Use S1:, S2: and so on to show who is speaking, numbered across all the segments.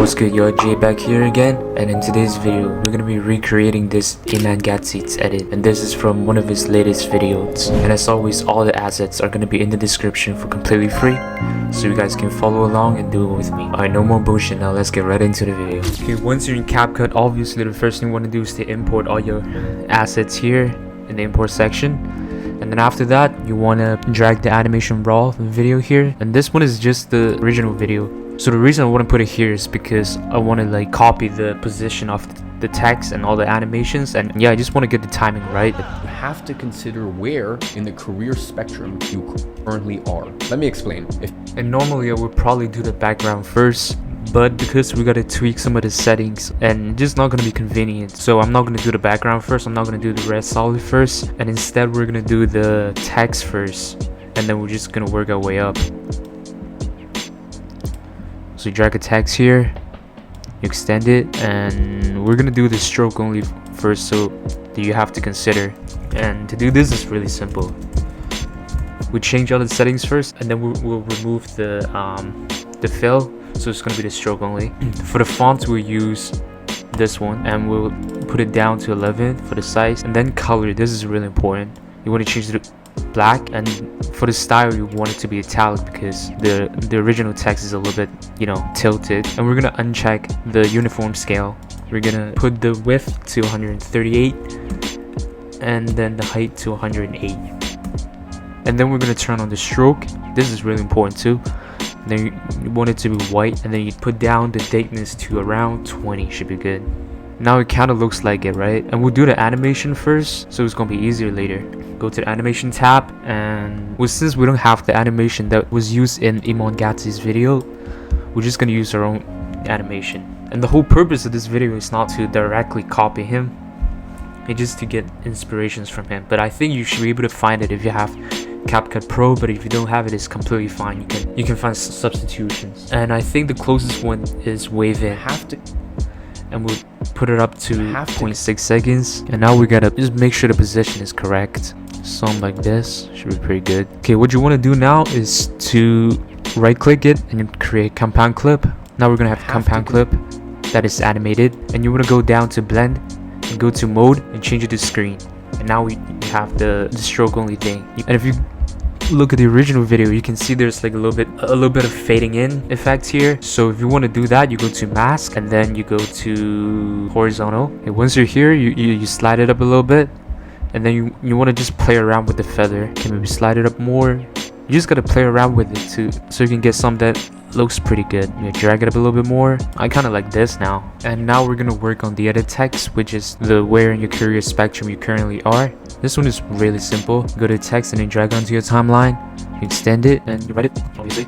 S1: What's good, yo? Jay back here again, and in today's video we're gonna be recreating this Iman Gadzhi's edit, and this is from one of his latest videos. And as always, all the assets are gonna be in the description for completely free, so you guys can follow along and do it with me. Alright, no more bullshit, now let's get right into the video. Okay, once you're in CapCut, obviously the first thing you want to do is to import all your assets here in the import section. And then after that, you want to drag the animation raw video here, and this one is just the original video. So the reason I want to put it here is because I want to like copy the position of the text and all the animations, and yeah, I just want to get the timing right.
S2: You have to consider where in the career spectrum you currently are. Let me explain.
S1: And normally I would probably do the background first, but because we gotta tweak some of the settings and it's just not gonna be convenient, so I'm not gonna do the background first, I'm not gonna do the red solid first, and instead we're gonna do the text first, and then we're just gonna work our way up. So you drag a text here, you extend it, and we're gonna do the stroke only first, so that you have to consider. And to do this is really simple. We change all the settings first, and then we'll remove the fill, so it's gonna be the stroke only. For the font, we'll use this one, and we'll put it down to 11 for the size. And then color, this is really important. You want to change it to black, and for the style you want it to be italic because the original text is a little bit, you know, tilted. And we're gonna uncheck the uniform scale. We're gonna put the width to 138 and then the height to 108, and then we're gonna turn on the stroke. This is really important too. Then you want it to be white, and then you put down the thickness to around 20, should be good. Now it kind of looks like it, right? And we'll do the animation first, so it's gonna be easier later. Go to the animation tab, and since we don't have the animation that was used in Iman Gadzhi's video, we're just gonna use our own animation. And the whole purpose of this video is not to directly copy him, it's just to get inspirations from him. But I think you should be able to find it if you have CapCut Pro, but if you don't have it, it's completely fine. You can find substitutions. And I think the closest one is wave in. And we'll put it up to 0.6 seconds. And now we gotta just make sure the position is correct. Something like this should be pretty good. Okay, what you want to do now is to right click it and create compound clip. Now we're gonna have a compound clip that is animated, and you want to go down to blend and go to mode and change it to screen. And now we have the stroke only thing. And if you look at the original video, you can see there's like a little bit of fading in effect here. So if you want to do that, you go to mask, and then you go to horizontal. And once you're here, you slide it up a little bit, and then you want to just play around with the feather. Can maybe slide it up more. You just gotta play around with it too, so you can get some that looks pretty good. You drag it up a little bit more. I kind of like this now. And now we're gonna work on the edit text, which is the where in your career spectrum you currently are. This one is really simple. Go to text and then drag onto your timeline. You extend it and you write it, obviously.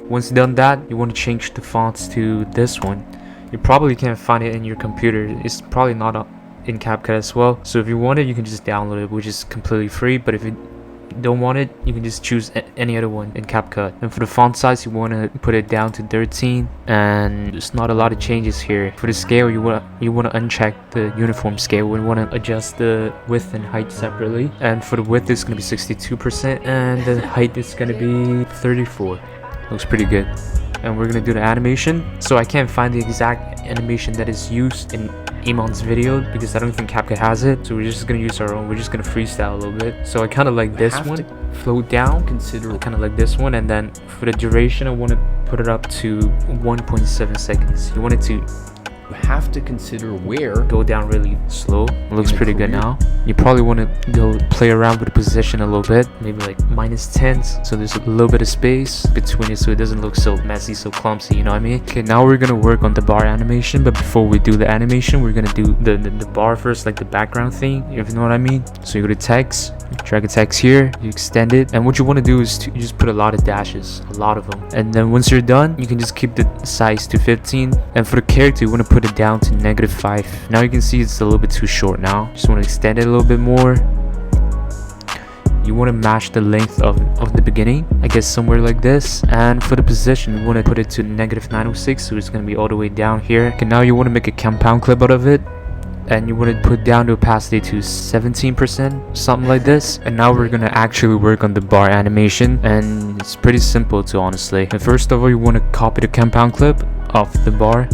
S1: Once you've done that, you want to change the fonts to this one. You probably can't find it in your computer. It's probably not in CapCut as well. So if you want it, you can just download it, which is completely free. But if you don't want it, you can just choose any other one in CapCut. And for the font size, you want to put it down to 13, and there's not a lot of changes here. For the scale, you want to uncheck the uniform scale. We want to adjust the width and height separately, and for the width it's going to be 62%, and the height is going to be 34. Looks pretty good. And we're going to do the animation. So I can't find the exact animation that is used in Iman's video because I don't think CapCut has it, so we're just gonna use our own. We're just gonna freestyle a little bit. So I kind of like this one, float down, consider kind of like this one. And then for the duration, I want to put it up to 1.7 seconds. You want it to
S2: have to consider where
S1: go down really slow. It looks pretty good now. You probably want to go play around with the position a little bit, maybe like -10, so there's a little bit of space between it so it doesn't look so messy, so clumsy, you know what I mean? Okay, now we're gonna work on the bar animation, but before we do the animation, we're gonna do the bar first, like the background thing, if you know what I mean. So you go to text, drag a text here, you extend it, and what you want to do is you just put a lot of dashes, a lot of them. And then once you're done, you can just keep the size to 15. And for the character, you want to put it down to -5. Now you can see it's a little bit too short now. Just want to extend it a little bit more. You want to match the length of the beginning, I guess somewhere like this. And for the position, you want to put it to -906, so it's going to be all the way down here. Okay, now you want to make a compound clip out of it. and you want to put down the opacity to 17%, something like this. And now we're gonna actually work on the bar animation, and it's pretty simple too, honestly. And first of all, you want to copy the compound clip of the bar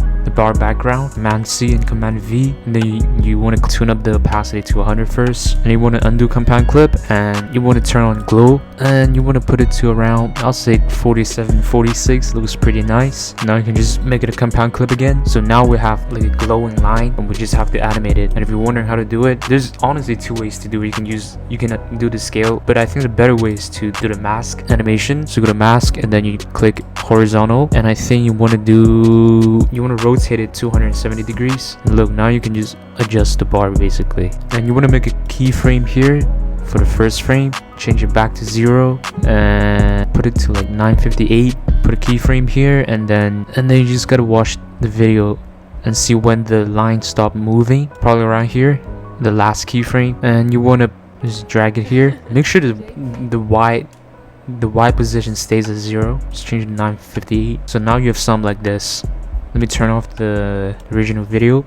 S1: background, Command C and Command V, and then you want to tune up the opacity to 100 first, and you want to undo compound clip, and you want to turn on glow, and you want to put it to around, I'll say 47, 46. Looks pretty nice. Now you can just make it a compound clip again. So now we have like a glowing line, and we just have to animate it. And if you're wondering how to do it, there's honestly two ways to do it. You can do the scale, but I think the better way is to do the mask animation. So go to mask, and then you click horizontal, and I think you want to rotate it 270 degrees. And look, now you can just adjust the bar basically. And you want to make a keyframe here for the first frame, change it back to 0 and put it to like 958. Put a keyframe here, and then you just gotta watch the video and see when the line stop moving, probably around here, the last keyframe. And you want to just drag it here. Make sure the Y position stays at 0. Just change it to 958. So now you have something like this. Let me turn off the original video.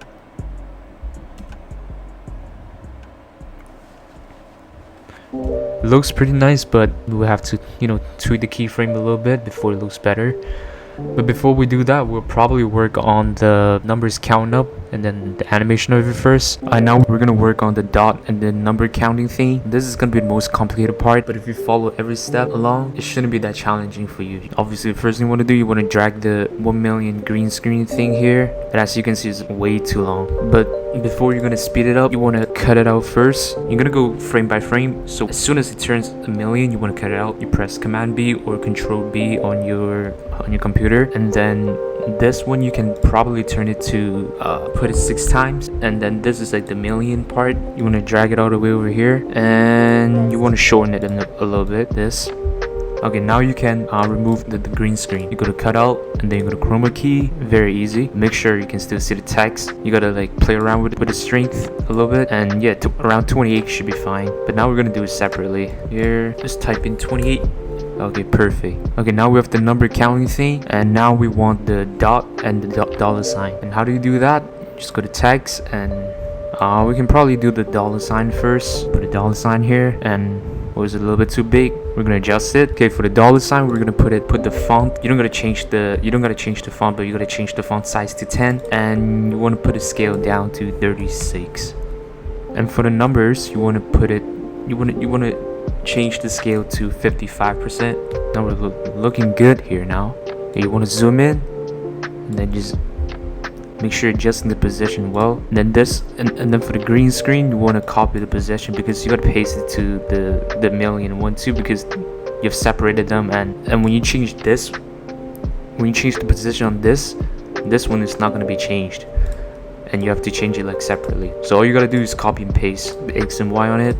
S1: It looks pretty nice, but we have to, tweak the keyframe a little bit before it looks better. But before we do that, we'll probably work on the numbers counting up and then the animation of it first. Now we're gonna work on the dot and the number counting thing. This is gonna be the most complicated part, but if you follow every step along, it shouldn't be that challenging for you. Obviously, the first thing you want to do, you want to drag the 1 million green screen thing here. And as you can see, it's way too long. But before you're gonna speed it up, you want to cut it out first. You're gonna go frame by frame. So as soon as it turns 1 million, you want to cut it out. You press Command B or Control B on your computer, and then this one you can probably turn it to put it 6 times. And then this is like the million part. You want to drag it all the way over here, and you want to shorten it a little bit. This. Okay, now you can remove the green screen. You go to cutout, and then you go to chroma key. Very easy. Make sure you can still see the text. You gotta like play around with the strength a little bit, and yeah, around 28 should be fine. But now we're gonna do it separately. Here, just type in 28. Okay, perfect. Okay, now we have the number counting thing, and now we want the dot and the dollar sign. And how do you do that? Just go to text, and we can probably do the dollar sign first. Put a dollar sign here, and was it a little bit too big? We're gonna adjust it. Okay, for the dollar sign, we're gonna put the font. You don't gotta change the font, but you gotta change the font size to 10, and you want to put the scale down to 36. And for the numbers, you want to change the scale to 55%. Now we're looking good here now. Okay, you want to zoom in, and then just make sure you're adjusting the position well. And then and then for the green screen, you want to copy the position, because you got to paste it to the million one too, because you've separated them. And when you change the position on this one is not going to be changed, and you have to change it like separately. So all you got to do is copy and paste the X and Y on it.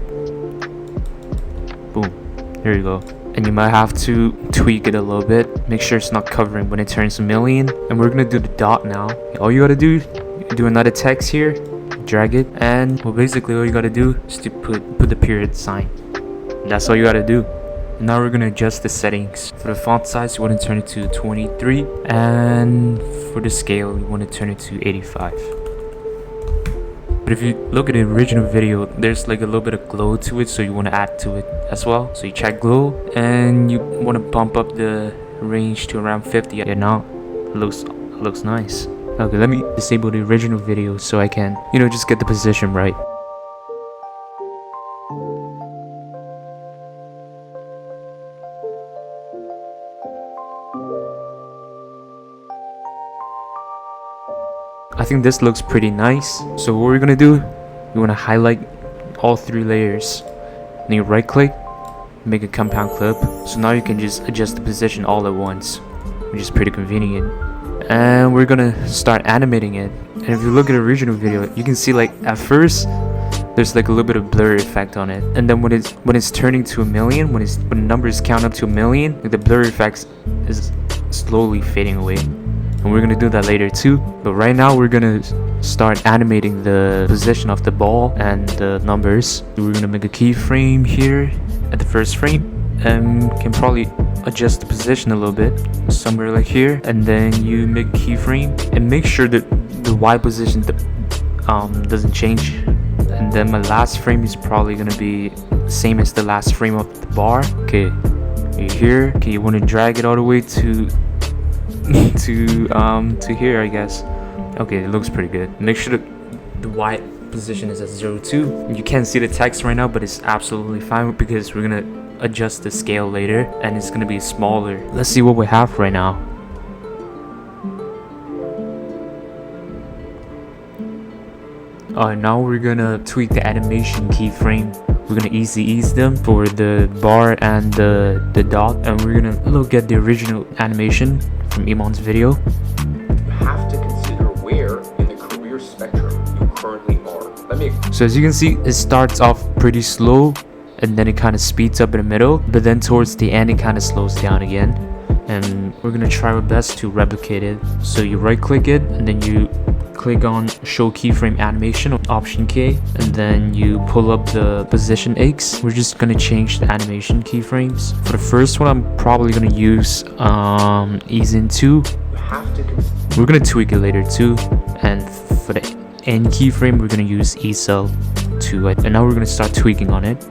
S1: Boom, there you go. And you might have to tweak it a little bit. Make sure it's not covering when it turns 1 million. And we're gonna do the dot now. All you gotta do, do another text here, drag it, and well, basically all you gotta do is to put the period sign. And that's all you gotta do. And now we're gonna adjust the settings. For the font size, you want to turn it to 23, and for the scale, you want to turn it to 85. But if you look at the original video, there's like a little bit of glow to it, so you want to add to it as well. So you check glow, and you want to bump up the range to around 50. Yeah, now it looks nice. Okay, let me disable the original video so I can, just get the position right. I think this looks pretty nice. So what we're gonna do, you want to highlight all 3 layers, then you right click, make a compound clip. So now you can just adjust the position all at once, which is pretty convenient. And we're gonna start animating it. And if you look at the original video, you can see like at first there's like a little bit of blur effect on it, and then when it's turning to 1 million, when the numbers count up to 1 million, like the blur effect is slowly fading away. And we're gonna do that later too, but right now we're gonna start animating the position of the ball and the numbers. We're gonna make a keyframe here at the first frame, and can probably adjust the position a little bit, somewhere like here. And then you make a keyframe, and make sure that the Y position doesn't change. And then my last frame is probably gonna be same as the last frame of the bar. Okay, you're here. Okay, you want to drag it all the way to to here, I guess. Okay, it looks pretty good. Make sure the white position is at 0.2. You can't see the text right now, but it's absolutely fine because we're gonna adjust the scale later and it's gonna be smaller. Let's see what we have right now. Now we're gonna tweak the animation keyframe. We're gonna ease them for the bar and the dot, and we're gonna look at the original animation from Iman's video.
S2: You have to consider where in the career spectrum you currently are.
S1: So as you can see, it starts off pretty slow and then it kind of speeds up in the middle, but then towards the end it kind of slows down again. And we're gonna try our best to replicate it. So you right click it and then you click on show keyframe animation or option K, and then you pull up the position X. We're just gonna change the animation keyframes. For the first one, I'm probably gonna use ease in 2. We're gonna tweak it later too. And for the end keyframe, we're gonna use easel 2. And now we're gonna start tweaking on it.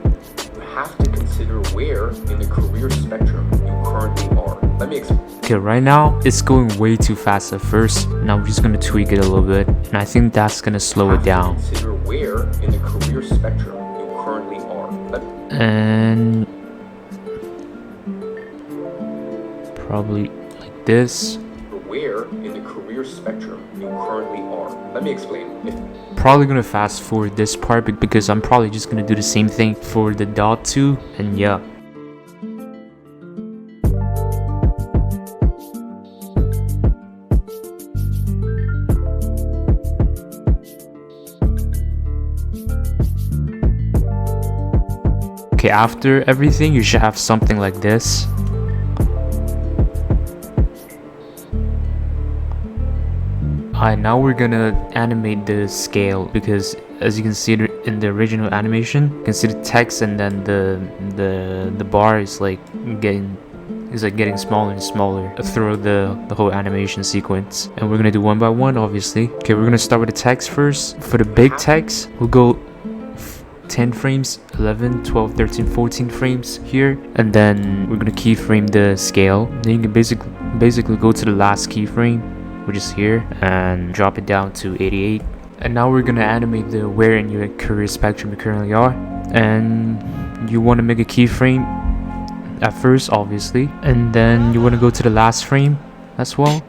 S2: You have to consider where in the career spectrum you currently are. Let me explain.
S1: Okay, right now it's going way too fast at first. Now we're just gonna tweak it a little bit, and I think that's gonna slow it down.
S2: Consider where in the career spectrum you currently are.
S1: And probably like this.
S2: Where in the career spectrum you currently are. Let me explain.
S1: Probably gonna fast forward this part because I'm probably just gonna do the same thing for the dot too, and yeah. Okay, after everything, you should have something like this. Now we're gonna animate the scale because as you can see in the original animation, you can see the text and then the bar is like getting smaller and smaller throughout the whole animation sequence. And we're gonna do one by one, obviously. Okay, we're gonna start with the text first. For the big text, we'll go 10 frames, 11, 12, 13, 14 frames here, and then we're gonna keyframe the scale. Then you can basically go to the last keyframe, which is here, and drop it down to 88. And now we're gonna animate the where in your career spectrum you currently are, and you want to make a keyframe at first, obviously, and then you want to go to the last frame as well.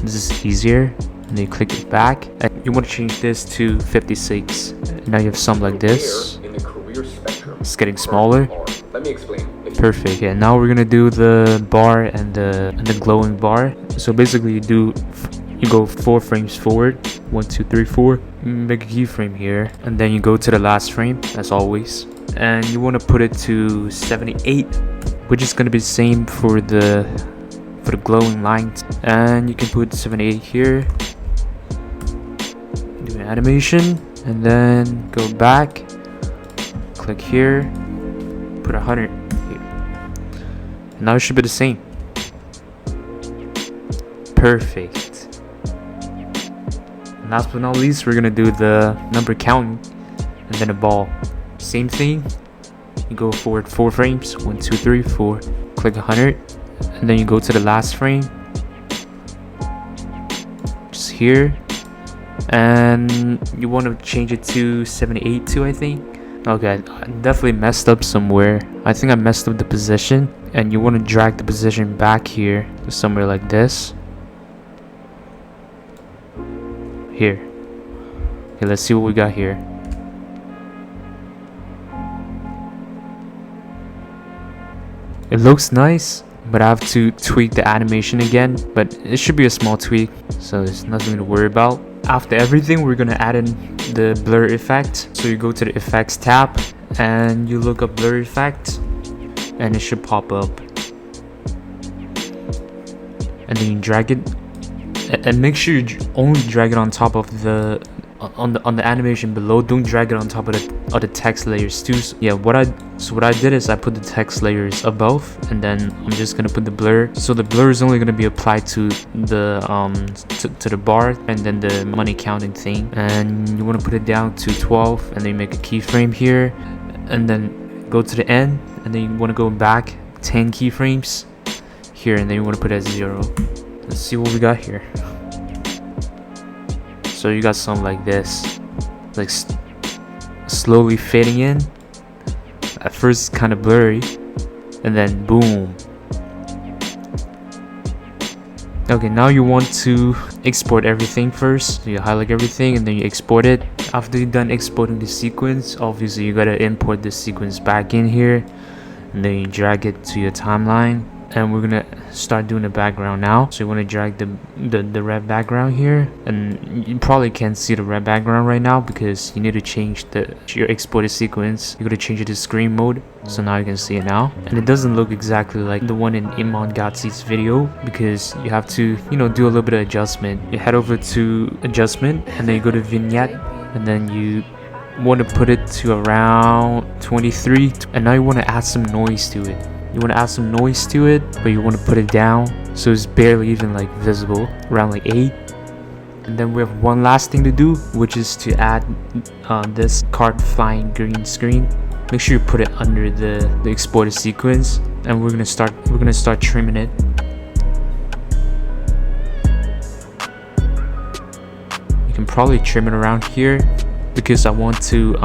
S1: This is easier. And then you click it back, and you want to change this to 56. Now you have something like this. It's getting smaller.
S2: Let me explain.
S1: Perfect. Yeah, now we're gonna do the bar and the glowing bar. So basically you go 4 frames forward, 1, 2, 3, 4. Make a keyframe here, and then you go to the last frame as always, and you want to put it to 78, which is gonna be the same for the glowing lines. And you can put 78 here. Animation, and then go back, click here, put 100 here. And now it should be the same. Perfect. And last but not least, we're gonna do the number counting and then a ball. Same thing. You go forward 4 frames, 1, 2, 3, 4. Click 100, and then you go to the last frame, just here. And you want to change it to 78 too, I think. Okay, I definitely messed up somewhere. I think I messed up the position, and you want to drag the position back here to somewhere like this. Here. Okay, let's see what we got here. It looks nice, but I have to tweak the animation again, but it should be a small tweak, so there's nothing to worry about. After everything, we're gonna add in the blur effect. So you go to the effects tab and you look up blur effect, and it should pop up. And then you drag it, and make sure you only drag it on top of the on the animation below, don't drag it on top of the text layers too. So yeah, what I did is I put the text layers above, and then I'm just gonna put the blur. So the blur is only gonna be applied to the to the bar and then the money counting thing, and you want to put it down to 12, and then you make a keyframe here, and then go to the end, and then you want to go back 10 keyframes here, and then you want to put it at 0. Let's see what we got here. So you got something like this, like slowly fading in. At first it's kind of blurry, and then boom. Okay, now you want to export everything first. So you highlight everything and then you export it. After you're done exporting the sequence, obviously you gotta import the sequence back in here, and then you drag it to your timeline. And we're gonna start doing the background now. So you want to drag the red background here, and you probably can't see the red background right now because you need to change your exported sequence. You gotta change it to screen mode, so now you can see it now. And it doesn't look exactly like the one in Iman Gadzhi's video because you have to, you know, do a little bit of adjustment. You head over to adjustment, and then you go to vignette, and then you want to put it to around 23, and now you want to add some noise to it. You want to add some noise to it, but you want to put it down so it's barely even like visible, around like 8. And then we have one last thing to do, which is to add this card flying green screen. Make sure you put it under the exported sequence, and we're gonna start trimming it. You can probably trim it around here, because I want to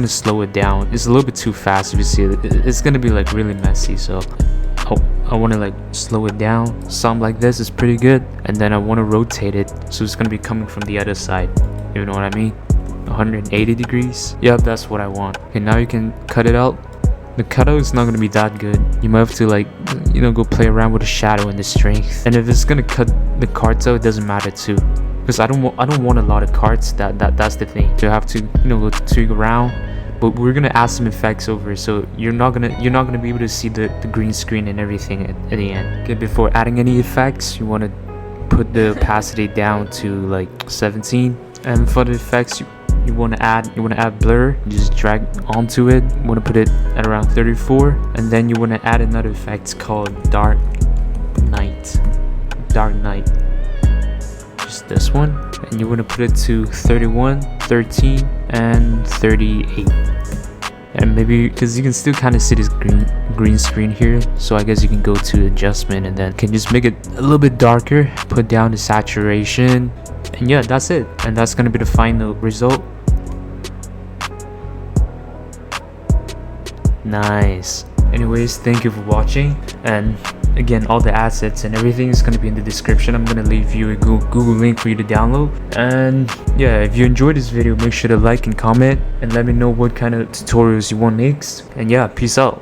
S1: slow it down. It's a little bit too fast. If you see it, it's gonna be like really messy, so I want to like slow it down. Something like this is pretty good. And then I want to rotate it so it's gonna be coming from the other side, you know what I mean, 180 degrees. Yep, that's what I want. Okay, now you can cut it out. The cutout is not gonna be that good. You might have to, like, you know, go play around with the shadow and the strength. And if it's gonna cut the cards out, it doesn't matter too, because I don't want a lot of cards. That's the thing. So you have to, you know, go tweak around. But we're gonna add some effects over, so you're not gonna be able to see the green screen and everything at the end. Okay, before adding any effects, you want to put the opacity down to like 17. And for the effects, you want to add blur. You just drag onto it. You want to put it at around 34, and then you want to add another effect called dark night. Just this one, and you want to put it to 31, 13, and 38. And maybe, because you can still kind of see this green screen here, so I guess you can go to adjustment and then can just make it a little bit darker, put down the saturation, and yeah, that's it. And that's gonna be the final result. Nice. Anyways, thank you for watching, and again, all the assets and everything is going to be in the description. I'm going to leave you a Google link for you to download. And yeah, if you enjoyed this video, make sure to like and comment and let me know what kind of tutorials you want next. And yeah, peace out.